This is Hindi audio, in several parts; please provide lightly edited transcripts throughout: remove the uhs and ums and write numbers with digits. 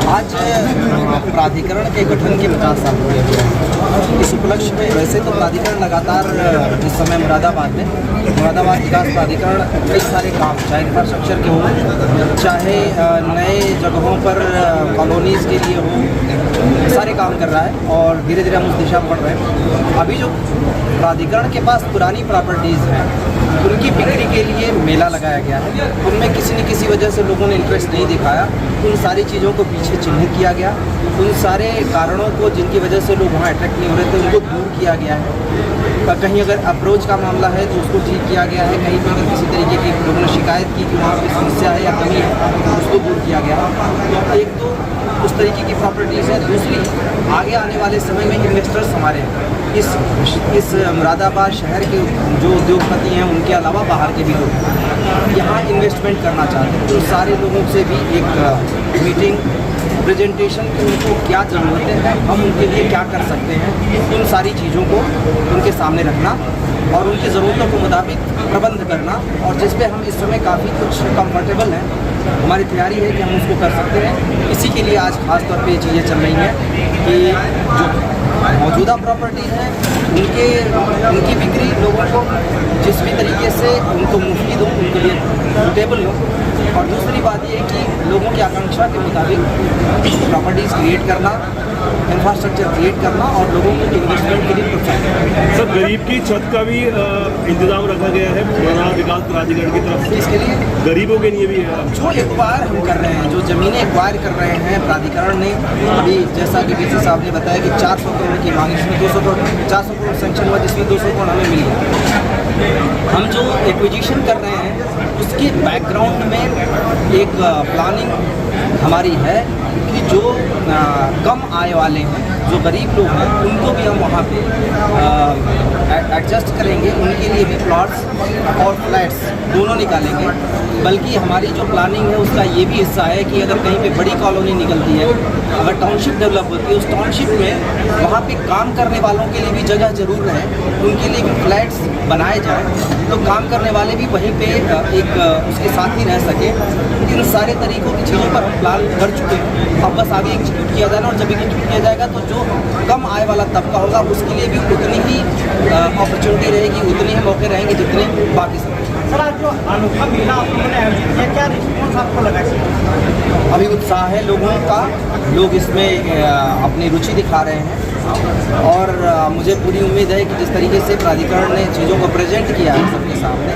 आज प्राधिकरण के गठन के 50 साल पूरे हुए हैं। इस उपलक्ष्य में वैसे तो प्राधिकरण लगातार इस समय मुरादाबाद विकास प्राधिकरण कई सारे काम, चाहे इंफ्रास्ट्रक्चर के हों, चाहे नए जगहों पर कॉलोनीज़ के लिए हो, सारे काम कर रहा है और धीरे धीरे हम उस दिशा में बढ़ रहे हैं। अभी जो प्राधिकरण के पास पुरानी प्रॉपर्टीज़ हैं, उनकी बिक्री के लिए मेला लगाया गया है। उनमें किसी न किसी वजह से लोगों ने इंटरेस्ट नहीं दिखाया, उन सारी चीज़ों को पीछे चिन्हित किया गया। उन सारे कारणों को जिनकी वजह से लोग वहाँ अट्रैक्ट नहीं हो रहे थे, उनको दूर किया गया है। कहीं अगर अप्रोच का मामला है तो उसको ठीक किया गया है, कहीं पर अगर किसी तरीके की लोगों ने शिकायत की कि वहाँ पर समस्या है या कमी है, तो उसको दूर किया गया। तो एक तो उस तरीके की प्रॉपर्टीज़ है। दूसरी, आगे आने वाले समय में इन्वेस्टर्स हमारे इस मुरादाबाद शहर के जो उद्योगपति हैं, उनके अलावा बाहर के भी लोग यहाँ इन्वेस्टमेंट करना चाहते हैं। तो सारे लोगों से भी एक मीटिंग, प्रेजेंटेशन की उनको क्या ज़रूरतें हैं, हम उनके लिए क्या कर सकते हैं, इन सारी चीज़ों को उनके सामने रखना और उनकी ज़रूरतों के मुताबिक प्रबंध करना, और जिस पे हम इस समय काफ़ी कुछ कंफर्टेबल हैं, हमारी तैयारी है कि हम उसको कर सकते हैं। इसी के लिए आज ख़ास तौर पे ये चीज़ें चल रही हैं कि जो मौजूदा प्रॉपर्टी है उनकी बिक्री लोगों को जिस भी तरीके से उनको मुफीद हो, उनके लिए सूटेबल हो, और दूसरी बात ये है कि लोगों की आकांक्षा के मुताबिक प्रॉपर्टीज़ क्रिएट करना, इंफ्रास्ट्रक्चर क्रिएट करना और लोगों को इन्वेस्टमेंट के लिए प्रोत्साहित। सर, गरीब की छत का भी इंतजाम रखा गया है मुरादाबाद विकास प्राधिकरण की तरफ से। इसके लिए गरीबों के लिए भी है जो एक्वायर हम कर रहे हैं, जो ज़मीनें एक्वायर कर रहे हैं प्राधिकरण ने, अभी जैसा कि डीसी साहब ने बताया कि 400 करोड़ की मांग, इसमें 200 करोड़ 400 करोड़ सेंक्शन हुआ, जिसमें 200 करोड़ हमें मिल गया। हम जो एक्विजिशन कर रहे हैं उसके बैकग्राउंड में एक प्लानिंग हमारी है कि जो कम आय वाले हैं, जो गरीब लोग हैं, उनको भी हम वहाँ पे एडजस्ट करेंगे, उनके लिए भी प्लॉट्स और फ्लैट्स दोनों निकालेंगे। बल्कि हमारी जो प्लानिंग है उसका ये भी हिस्सा है कि अगर कहीं पे बड़ी कॉलोनी निकलती है, अगर टाउनशिप डेवलप होती है, उस टाउनशिप में वहाँ पे काम करने वालों के लिए भी जगह ज़रूर है, उनके लिए भी फ्लैट्स बनाए जाए, तो काम करने वाले भी वहीं पे एक उसके साथ ही रह सके। इन सारे तरीक़ों की चीज़ों पर हम प्लान कर चुके हैं, अब बस आगे एग्जीक्यूट किया जाना, और जब एग्जीक्यूट किया जाएगा तो जो कम आय वाला तबका होगा उसके लिए भी उतनी ही अपॉर्चुनिटी रहेगी, उतने ही मौके रहेंगे जितने बाकी सब। सर, आज जो अनोखा मेला आप लोगों ने आयोजित किया, क्या रिस्पॉन्स आपको लगा? अभी उत्साह है लोगों का, लोग इसमें अपनी रुचि दिखा रहे हैं, और मुझे पूरी उम्मीद है कि जिस तरीके से प्राधिकरण ने चीज़ों को प्रेजेंट किया है सबके सामने,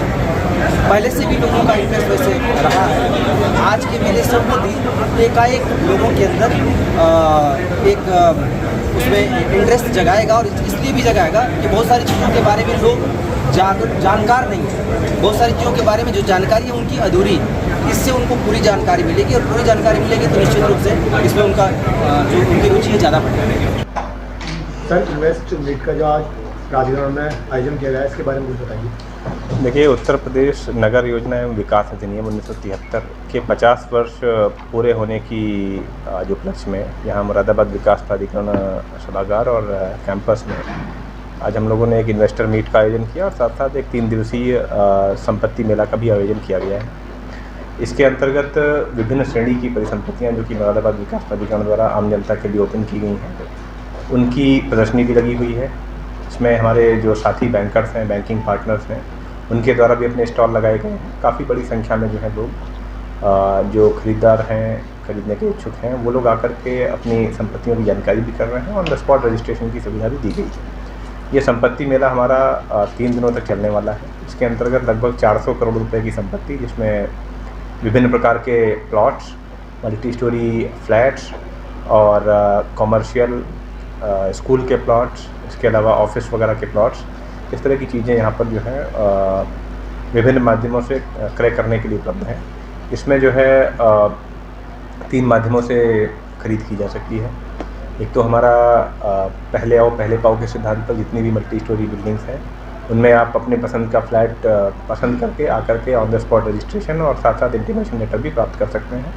पहले से भी लोगों का इंटरेस्ट वैसे रहा है। आज के मेले से भी एकाएक लोगों के अंदर एक उसमें इंटरेस्ट जगाएगा, और इसलिए भी जगाएगा कि बहुत सारी चीज़ों के बारे में लोग जानकार नहीं है, बहुत सारी चीज़ों के बारे में जो जानकारी है उनकी अधूरी, इससे उनको पूरी जानकारी मिलेगी, और पूरी जानकारी मिलेगी तो निश्चित रूप से इसमें उनका जो उनकी रुचि है ज़्यादा बढ़ेगी। सर, इन्वेस्ट मीट का जो आज प्राधिकरण में आयोजन किया गया है, इसके बारे में कुछ बताइए। देखिए, उत्तर प्रदेश नगर योजना एवं विकास अधिनियम 1973 के 50 वर्ष पूरे होने की जो उपलक्ष्य में यहाँ मुरादाबाद विकास प्राधिकरण सभागार और कैंपस में आज हम लोगों ने एक इन्वेस्टर मीट का आयोजन किया, और साथ साथ एक 3 दिवसीय संपत्ति मेला का भी आयोजन किया गया है। इसके अंतर्गत विभिन्न श्रेणी की परिसंपत्तियाँ जो कि मुरादाबाद विकास प्राधिकरण द्वारा आम जनता के लिए ओपन की गई हैं, उनकी प्रदर्शनी भी लगी हुई है। इसमें हमारे जो साथी बैंकर्स हैं, बैंकिंग पार्टनर्स हैं, उनके द्वारा भी अपने स्टॉल लगाए गए हैं। काफ़ी बड़ी संख्या में जो है लोग जो खरीदार हैं, खरीदने के इच्छुक हैं, वो लोग आकर के अपनी संपत्तियों की जानकारी भी कर रहे हैं, ऑन द स्पॉट रजिस्ट्रेशन की सुविधा भी दी गई है। ये संपत्ति मेला हमारा 3 दिनों तक चलने वाला है। इसके अंतर्गत लगभग 400 करोड़ रुपए की संपत्ति, जिसमें विभिन्न प्रकार के प्लॉट्स, मल्टी स्टोरी फ्लैट्स और कॉमर्शियल स्कूल के प्लॉट्स, इसके अलावा ऑफिस वगैरह के प्लॉट्स, इस तरह की चीज़ें यहाँ पर जो है विभिन्न माध्यमों से क्रय करने के लिए उपलब्ध हैं। इसमें जो है 3 माध्यमों से खरीद की जा सकती है। एक तो हमारा पहले आओ पहले पाओ के सिद्धांत पर जितनी भी मल्टी स्टोरी बिल्डिंग्स हैं, उनमें आप अपने पसंद का फ्लैट पसंद करके आकर के ऑन द स्पॉट रजिस्ट्रेशन और साथ साथ इंटीमेशन लेटर भी प्राप्त कर सकते हैं।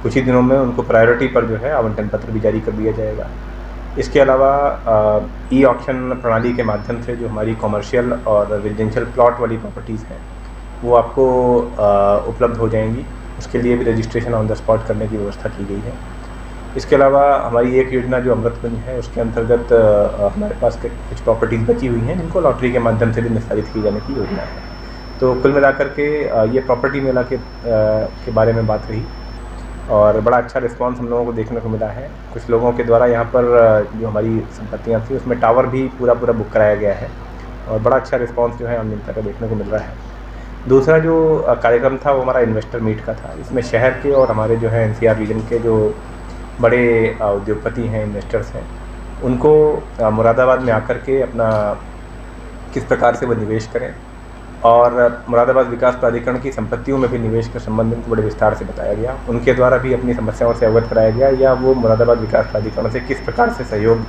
कुछ ही दिनों में उनको प्रायोरिटी पर जो है आवंटन पत्र भी जारी कर दिया जाएगा। इसके अलावा ई ऑक्शन प्रणाली के माध्यम से जो हमारी कॉमर्शियल और रेजिडेंशियल प्लॉट वाली प्रॉपर्टीज़ हैं वो आपको उपलब्ध हो जाएंगी। उसके लिए भी रजिस्ट्रेशन ऑन द स्पॉट करने की व्यवस्था की गई है। इसके अलावा हमारी एक योजना जो अमृतकुंज है, उसके अंतर्गत हमारे पास कुछ प्रॉपर्टीज़ बची हुई हैं जिनको लॉटरी के माध्यम से भी निस्तारित की जाने की योजना है। तो कुल मिलाकर के ये प्रॉपर्टी मेला के बारे में बात रही और बड़ा अच्छा रिस्पांस हम लोगों को देखने को मिला है। कुछ लोगों के द्वारा यहाँ पर जो हमारी संपत्तियाँ थी उसमें टावर भी पूरा बुक कराया गया है और बड़ा अच्छा रिस्पांस जो है हम जनता का देखने को मिल रहा है। दूसरा जो कार्यक्रम था वो हमारा इन्वेस्टर मीट का था। इसमें शहर के और हमारे जो है NCR रीजन के जो बड़े उद्योगपति हैं, इन्वेस्टर्स हैं, उनको मुरादाबाद में आकर के अपना किस प्रकार से वो निवेश करें और मुरादाबाद विकास प्राधिकरण की संपत्तियों में भी निवेश के संबंध में बड़े विस्तार से बताया गया। उनके द्वारा भी अपनी समस्याओं से अवगत कराया गया या वो मुरादाबाद विकास प्राधिकरण से किस प्रकार से सहयोग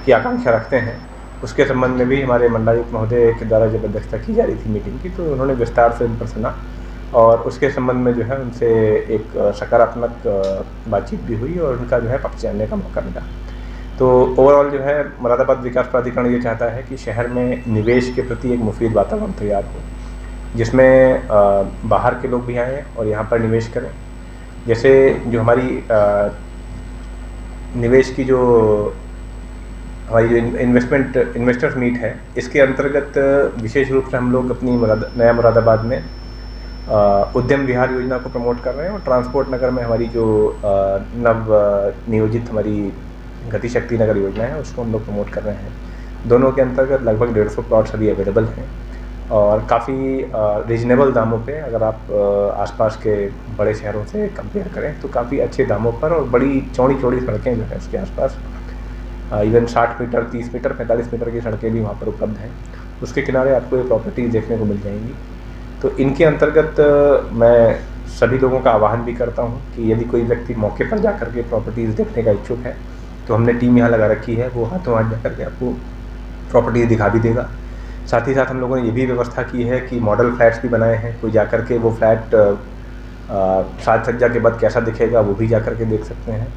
की आकांक्षा रखते हैं, उसके संबंध में भी हमारे मंडलायुक्त महोदय के द्वारा जब अध्यक्षता की जा रही थी मीटिंग की, तो उन्होंने विस्तार से उन पर सुना और उसके संबंध में जो है उनसे एक सकारात्मक बातचीत भी हुई और उनका जो है पक्ष जानने का मौका मिला। तो ओवरऑल जो है मुरादाबाद विकास प्राधिकरण ये चाहता है कि शहर में निवेश के प्रति एक मुफीद वातावरण तैयार हो, जिसमें बाहर के लोग भी आएँ और यहाँ पर निवेश करें। जैसे जो हमारी निवेश की जो हमारी जो इन्वेस्टर्स मीट है, इसके अंतर्गत विशेष रूप से हम लोग अपनी नया मुरादाबाद में उद्यम विहार योजना को प्रमोट कर रहे हैं और ट्रांसपोर्ट नगर में हमारी जो नव नियोजित हमारी गति शक्ति नगर योजना है उसको हम लोग प्रमोट कर रहे हैं। दोनों के अंतर्गत लगभग 150 प्लॉट्स अभी अवेलेबल हैं और काफ़ी रीजनेबल दामों पे, अगर आप आसपास के बड़े शहरों से कंपेयर करें तो काफ़ी अच्छे दामों पर और बड़ी चौड़ी सड़कें जो है उसके आसपास इवन 60 मीटर, 30 मीटर, 45 मीटर की सड़कें भी वहाँ पर उपलब्ध हैं। उसके किनारे आपको ये प्रॉपर्टीज़ देखने को मिल जाएंगी। तो इनके अंतर्गत मैं सभी लोगों का आह्वान भी करता हूँ कि यदि कोई व्यक्ति मौके पर जाकर के प्रॉपर्टीज़ देखने का इच्छुक है तो हमने टीम यहाँ लगा रखी है, वो हाथों हाथ जाकर के आपको प्रॉपर्टीज़ दिखा भी देगा। साथ ही साथ हम लोगों ने ये भी व्यवस्था की है कि मॉडल फ्लैट्स भी बनाए हैं, कोई जाकर के वो फ्लैट साज सज्जा के बाद कैसा दिखेगा वो भी जाकर के देख सकते हैं।